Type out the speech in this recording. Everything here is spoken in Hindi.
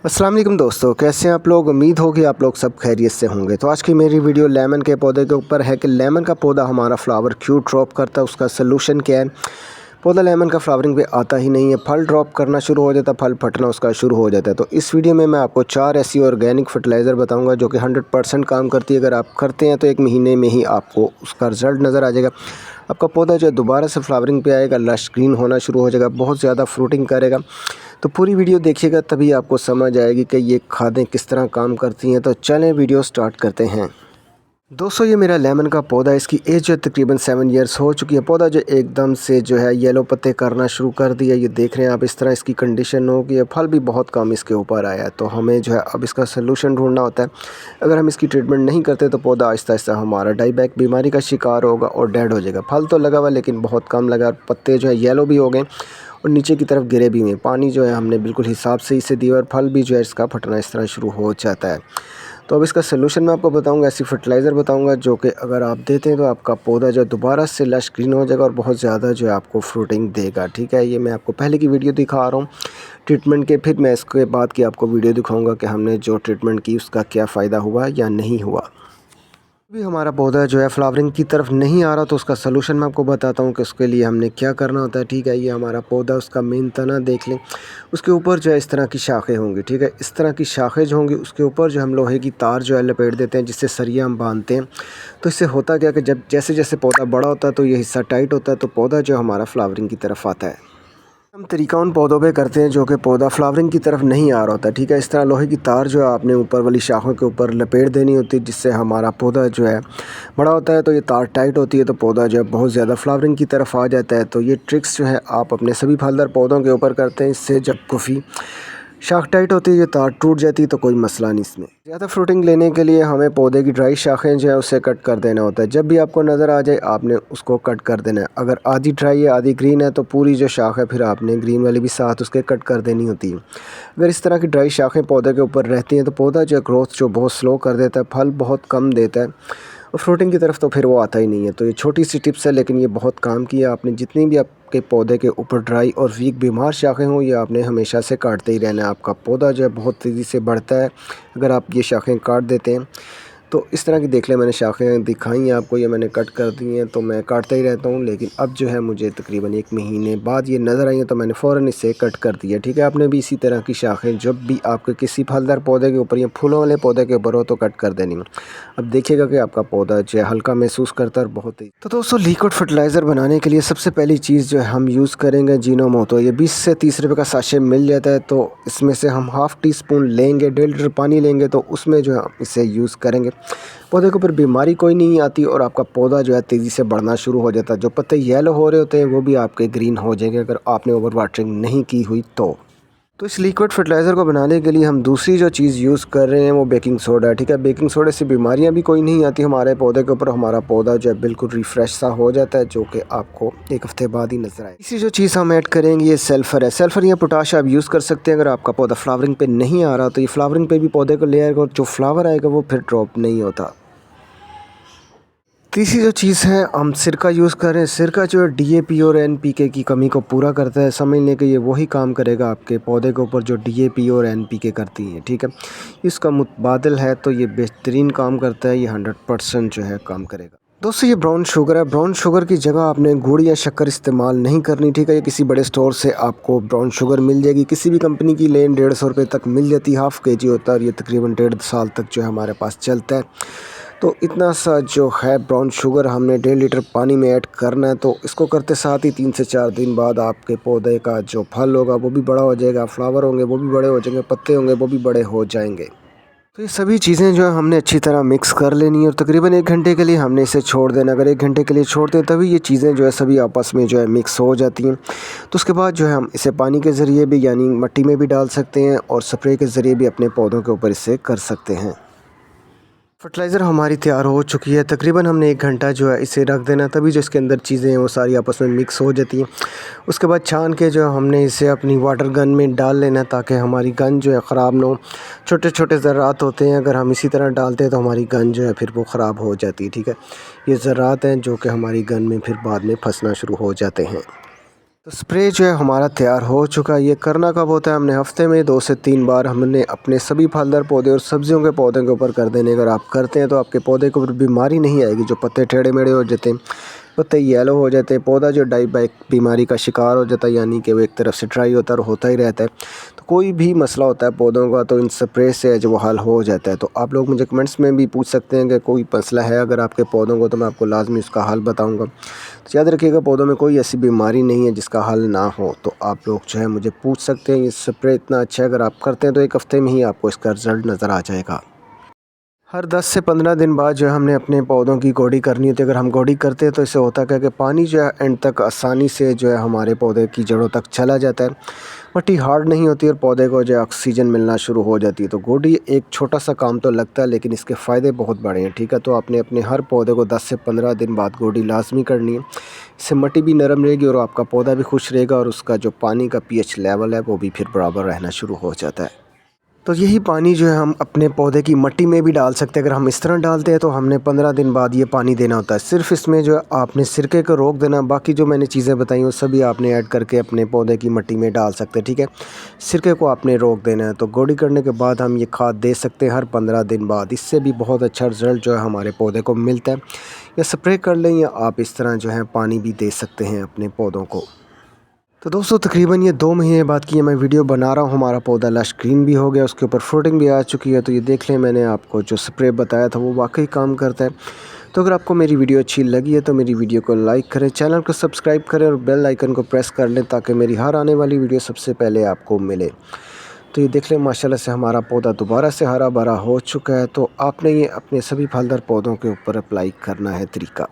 अस्सलाम वालेकुम दोस्तों, कैसे हैं आप लोग। उम्मीद होगी आप लोग सब खैरियत से होंगे। तो आज की मेरी वीडियो लेमन के पौधे के ऊपर है कि लेमन का पौधा हमारा फ्लावर क्यों ड्रॉप करता है, उसका सलूशन क्या है। पौधा लेमन का फ्लावरिंग पे आता ही नहीं है, फल ड्रॉप करना शुरू हो जाता है, फल फटना उसका शुरू हो जाता है। तो इस वीडियो में मैं आपको 4 ऐसी ऑर्गेनिक फर्टिलाइज़र बताऊंगा जो कि 100% काम करती है। अगर आप करते हैं तो 1 महीने में ही आपको उसका रिज़ल्ट नज़र आ जाएगा। आपका पौधा जो है दोबारा से फ्लावरिंग पे आएगा, लश ग्रीन होना शुरू हो जाएगा, बहुत ज़्यादा फ्रूटिंग करेगा। तो पूरी वीडियो देखिएगा, तभी आपको समझ आएगी कि ये खादें किस तरह काम करती हैं। तो चलें वीडियो स्टार्ट करते हैं। दोस्तों, ये मेरा लेमन का पौधा, इसकी एज जो तकरीबन 7 इयर्स हो चुकी है। पौधा जो एकदम से जो है येलो पत्ते करना शुरू कर दिया। ये देख रहे हैं आप, इस तरह इसकी कंडीशन हो गई है। फल भी बहुत कम इसके ऊपर आया है। तो हमें जो है अब इसका सलूशन ढूंढना होता है। अगर हम इसकी ट्रीटमेंट नहीं करते तो पौधा आहिस्ता आहिस्ता हमारा डाईबैक बीमारी का शिकार होगा और डेड हो जाएगा। फल तो लगा हुआ लेकिन बहुत कम लगा, पत्ते जो है येलो भी हो गए और नीचे की तरफ गिरे भी हुए। पानी जो है हमने बिल्कुल हिसाब से इसे दिया और फल भी जो है इसका फटना इस तरह शुरू हो जाता है। तो अब इसका सलूशन मैं आपको बताऊंगा, ऐसी फर्टिलाइज़र बताऊंगा जो कि अगर आप देते हैं तो आपका पौधा जो दोबारा से लश ग्रीन हो जाएगा और बहुत ज़्यादा जो है आपको फ्रूटिंग देगा। ठीक है, ये मैं आपको पहले की वीडियो दिखा रहा हूँ ट्रीटमेंट के, फिर मैं इसके बाद की आपको वीडियो दिखाऊंगा कि हमने जो ट्रीटमेंट की उसका क्या फ़ायदा हुआ या नहीं हुआ। अभी हमारा पौधा जो है फ्लावरिंग की तरफ नहीं आ रहा तो उसका सलूशन मैं आपको बताता हूँ कि उसके लिए हमने क्या करना होता है। ठीक है, ये हमारा पौधा, उसका मेन तना देख लें, उसके ऊपर जो है इस तरह की शाखें होंगी। ठीक है, इस तरह की शाखें जो होंगी उसके ऊपर जो हम लोहे की तार जो है लपेट देते हैं, जिससे सरिया हम बांधते हैं। तो इससे होता क्या कि जब जैसे जैसे पौधा बड़ा होता है तो ये हिस्सा टाइट होता है, तो पौधा जो हमारा फ्लावरिंग की तरफ आता है। हम तरीका उन पौधों पे करते हैं जो कि पौधा फ्लावरिंग की तरफ नहीं आ रहा होता। ठीक है, इस तरह लोहे की तार जो है आपने ऊपर वाली शाखों के ऊपर लपेट देनी होती है, जिससे हमारा पौधा जो है बड़ा होता है। तो ये तार टाइट होती है तो पौधा जो है बहुत ज़्यादा फ्लावरिंग की तरफ आ जाता है। तो ये ट्रिक्स जो है आप अपने सभी फलदार पौधों के ऊपर करते हैं। इससे जब काफ़ी शाख टाइट होती है, ये तार टूट जाती है तो कोई मसला नहीं इसमें। ज़्यादा फ्रूटिंग लेने के लिए हमें पौधे की ड्राई शाखें जो है उसे कट कर देना होता है। जब भी आपको नज़र आ जाए आपने उसको कट कर देना है। अगर आधी ड्राई है आधी ग्रीन है तो पूरी जो शाख है फिर आपने ग्रीन वाली भी साथ उसके कट कर देनी होती है। अगर इस तरह की ड्राई शाखें पौधे के ऊपर रहती हैं तो पौधा जो ग्रोथ जो बहुत स्लो कर देता है, फल बहुत कम देता है और फ्रूटिंग की तरफ तो फिर वो आता ही नहीं है। तो ये छोटी सी टिप्स है लेकिन ये बहुत काम की है। आपने जितनी भी आपके पौधे के ऊपर ड्राई और वीक बीमार शाखें हों, ये आपने हमेशा से काटते ही रहना है। आपका पौधा जो है बहुत तेज़ी से बढ़ता है अगर आप ये शाखें काट देते हैं। तो इस तरह की देख लें, मैंने शाखें दिखाई हैं आपको, ये मैंने कट कर दी हैं। तो मैं काटता ही रहता हूँ, लेकिन अब जो है मुझे तकरीबन 1 महीने बाद ये नज़र आई हैं तो मैंने फ़ौरन इसे कट कर दिया। ठीक है, आपने भी इसी तरह की शाखें जब भी आपके किसी फलदार पौधे के ऊपर या फूलों वाले पौधे के ऊपर हो तो कट कर देनी। अब देखिएगा कि आपका पौधा जो है हल्का महसूस करता है और बहुत ही। तो दोस्तों, लिक्विड फर्टिलाइज़र बनाने के लिए सबसे पहली चीज़ जो है हम यूज़ करेंगे जीनोमो। ये 20 से 30 रुपये का साशे मिल जाता है। तो इसमें से हम ½ टीस्पून लेंगे, 1.5 लीटर पानी लेंगे तो उसमें जो है हम इसे यूज़ करेंगे। पौधे के ऊपर बीमारी कोई नहीं आती और आपका पौधा जो है तेज़ी से बढ़ना शुरू हो जाता है। जो पत्ते येलो हो रहे होते हैं वो भी आपके ग्रीन हो जाएंगे अगर आपने ओवर वाटरिंग नहीं की हुई तो इस लिक्विड फर्टिलाइज़र को बनाने के लिए हम दूसरी जो चीज़ यूज़ कर रहे हैं वो बेकिंग सोडा है। ठीक है, बेकिंग सोडे से बीमारियां भी कोई नहीं आती हमारे पौधे के ऊपर। हमारा पौधा जो है बिल्कुल रिफ़्रेश सा हो जाता है, जो कि आपको 1 हफ़्ते बाद ही नज़र आए। इसी जो चीज़ हम ऐड करेंगे ये सल्फ़र है। सल्फ़र या पोटाश आप यूज़ कर सकते हैं। अगर आपका पौधा फ्लावरिंग पे नहीं आ रहा तो ये फ्लावरिंग पे भी पौधे को ले आएगा और जो फ्लावर आएगा वो फिर ड्रॉप नहीं होता। तीसरी जो चीज़ है हम सिरका यूज़ कर रहे हैं। सिरका जो है डीएपी और एनपीके की कमी को पूरा करता है। समझ लें कि ये वही काम करेगा आपके पौधे के ऊपर जो डीएपी और एनपीके करती हैं। ठीक है, इसका मुतबादिल है तो ये बेहतरीन काम करता है। ये 100% जो है काम करेगा। दोस्तों, ये ब्राउन शुगर है। ब्राउन शुगर की जगह आपने गुड़ या शक्कर इस्तेमाल नहीं करनी। ठीक है, ये किसी बड़े स्टोर से आपको ब्राउन शुगर मिल जाएगी। किसी भी कंपनी की लेन 150 रुपये तक मिल जाती है। ½ kg होता है और ये तकरीबन 1.5 साल तक जो है हमारे पास चलता है। तो इतना सा जो है ब्राउन शुगर हमने 1.5 लीटर पानी में ऐड करना है। तो इसको करते साथ ही 3 से 4 दिन बाद आपके पौधे का जो फल होगा वो भी बड़ा हो जाएगा, फ्लावर होंगे वो भी बड़े हो जाएंगे, पत्ते होंगे वो भी बड़े हो जाएंगे। तो ये सभी चीज़ें जो है हमने अच्छी तरह मिक्स कर लेनी है और तकरीबन 1 घंटे के लिए हमने इसे छोड़ देना। अगर 1 घंटे के लिए छोड़ते हैं तभी ये चीज़ें जो है सभी आपस में जो है मिक्स हो जाती हैं। तो उसके बाद जो है हम इसे पानी के ज़रिए भी यानी मिट्टी में भी डाल सकते हैं और स्प्रे के ज़रिए भी अपने पौधों के ऊपर इसे कर सकते हैं। फर्टिलाइज़र हमारी तैयार हो चुकी है। तकरीबन हमने 1 घंटा जो है इसे रख देना, तभी जो इसके अंदर चीज़ें हैं वो सारी आपस में मिक्स हो जाती हैं। उसके बाद छान के जो हमने इसे अपनी वाटर गन में डाल लेना ताकि हमारी गन जो है ख़राब ना हो। छोटे छोटे ज़र्रात होते हैं, अगर हम इसी तरह डालते हैं तो हमारी गन जो है फिर वो ख़राब हो जाती है। ठीक है, ये ज़र्रात हैं जो कि हमारी गन में फिर बाद में फंसना शुरू हो जाते हैं। तो स्प्रे जो है हमारा तैयार हो चुका है। ये करना कब होता है, हमने हफ्ते में 2 से 3 बार हमने अपने सभी फलदार पौधे और सब्जियों के पौधों के ऊपर कर देने। अगर आप करते हैं तो आपके पौधे के ऊपर बीमारी नहीं आएगी। जो पत्ते टेढ़े मेढ़े हो जाते हैं, पत्ते येलो हो जाते हैं, पौधा जो डाई बैक बीमारी का शिकार हो जाता है, यानी कि वो एक तरफ से ड्राई होता है और होता ही रहता है। तो कोई भी मसला होता है पौधों का तो इन स्प्रे से जो वो हल हो जाता है। तो आप लोग मुझे कमेंट्स में भी पूछ सकते हैं कि कोई मसला है अगर आपके पौधों को, तो मैं आपको लाजमी उसका हल बताऊँगा। तो याद रखिएगा, पौधों में कोई ऐसी बीमारी नहीं है जिसका हल ना हो। तो आप लोग जो है मुझे पूछ सकते हैं। ये स्प्रे इतना अच्छा है, अगर आप करते हैं तो 1 हफ़्ते में ही आपको इसका रिज़ल्ट नज़र आ जाएगा। हर 10 से 15 दिन बाद जो है हमने अपने पौधों की गोडी करनी होती है। अगर हम गोडी करते हैं तो इससे होता क्या है कि पानी जो है एंड तक आसानी से जो है हमारे पौधे की जड़ों तक चला जाता है। मिट्टी हार्ड नहीं होती और पौधे को जो है ऑक्सीजन मिलना शुरू हो जाती है। तो गोडी एक छोटा सा काम तो लगता है, लेकिन इसके फ़ायदे बहुत बड़े हैं। ठीक है, तो आपने अपने हर पौधे को 10 से 15 दिन बाद गोडी लाजमी करनी है। इससे मिट्टी भी नरम रहेगी और आपका पौधा भी खुश रहेगा और उसका जो पानी का pH लेवल है वो भी फिर बराबर रहना शुरू हो जाता है। तो यही पानी जो है हम अपने पौधे की मिट्टी में भी डाल सकते हैं। अगर हम इस तरह डालते हैं तो हमने 15 दिन बाद ये पानी देना होता है। सिर्फ इसमें जो है आपने सिरके को रोक देना, बाकी जो मैंने चीज़ें बताई वो सभी आपने ऐड करके अपने पौधे की मिट्टी में डाल सकते हैं। ठीक है, सिरके को आपने रोक देना है। तो गोडी करने के बाद हम ये खाद दे सकते हैं हर 15 दिन बाद। इससे भी बहुत अच्छा रिज़ल्ट जो है हमारे पौधे को मिलता है। या स्प्रे कर लें या आप इस तरह जो है पानी भी दे सकते हैं अपने पौधों को। तो दोस्तों तकरीबन ये 2 महीने बाद की मैं वीडियो बना रहा हूँ। हमारा पौधा लश ग्रीन भी हो गया, उसके ऊपर फ्रूटिंग भी आ चुकी है। तो ये देख लें, मैंने आपको जो स्प्रे बताया था वो वाकई काम करता है। तो अगर आपको मेरी वीडियो अच्छी लगी है तो मेरी वीडियो को लाइक करें, चैनल को सब्सक्राइब करें और बेल आइकन को प्रेस कर लें ताकि मेरी हर आने वाली वीडियो सबसे पहले आपको मिले। तो ये देख लें, माशाल्लाह से हमारा पौधा दोबारा से हरा भरा हो चुका है। तो आपने ये अपने सभी फलदार पौधों के ऊपर अप्लाई करना है तरीका।